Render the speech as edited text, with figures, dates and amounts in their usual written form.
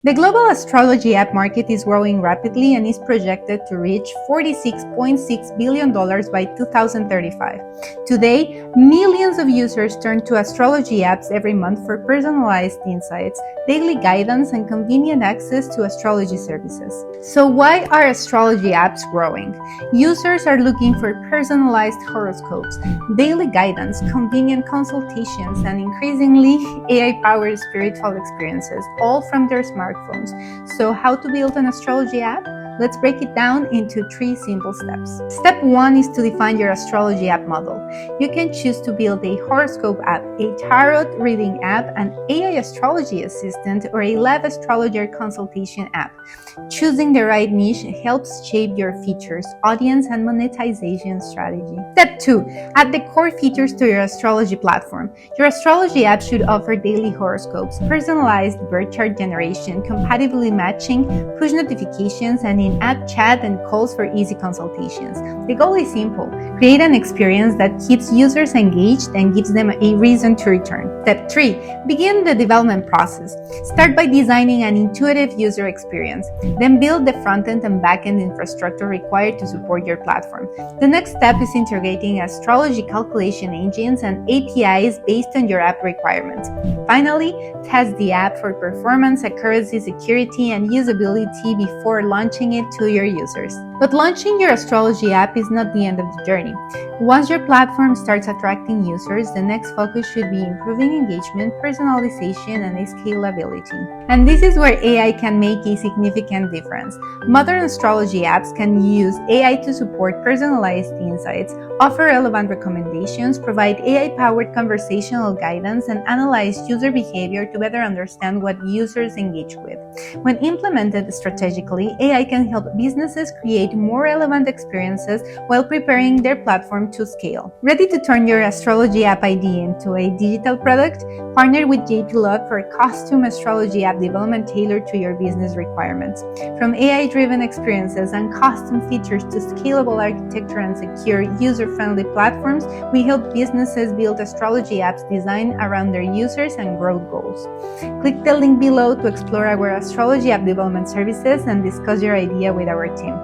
The global astrology app market is growing rapidly and is projected to reach $46.6 billion by 2035. Today, millions of users turn to astrology apps every month for personalized insights, daily guidance, and convenient access to astrology services. So why are astrology apps growing? Users are looking for personalized horoscopes, daily guidance, convenient consultations, and increasingly AI-powered spiritual experiences, all from their smartphones. So how to build an astrology app? Let's break it down into 3 simple steps. Step 1 is to define your astrology app model. You can choose to build a horoscope app, a tarot reading app, an AI astrology assistant, or a live astrologer consultation app. Choosing the right niche helps shape your features, audience, and monetization strategy. Step 2. Add the core features to your astrology platform. Your astrology app should offer daily horoscopes, personalized birth chart generation, compatibility matching, push notifications, and in-app chat and calls for easy consultations. The goal is simple: create an experience that keeps users engaged and gives them a reason to return. Step 3. Begin the development process. Start by designing an intuitive user experience. Then build the front-end and back-end infrastructure required to support your platform. The next step is integrating astrology calculation engines and APIs based on your app requirements. Finally, test the app for performance, accuracy, security, and usability before launching it to your users. But launching your astrology app is not the end of the journey. Once your platform starts attracting users, the next focus should be improving engagement, personalization, and scalability. And this is where AI can make a significant difference. Modern astrology apps can use AI to support personalized insights, offer relevant recommendations, provide AI-powered conversational guidance, and analyze user behavior to better understand what users engage with. When implemented strategically, AI can help businesses create more relevant experiences while preparing their platform to scale. Ready to turn your astrology app idea into a digital product? Partner with JPLoft for custom astrology app development tailored to your business requirements. From AI-driven experiences and custom features to scalable architecture and secure user-friendly platforms, we help businesses build astrology apps designed around their users and growth goals. Click the link below to explore our astrology app development services and discuss your idea with our team.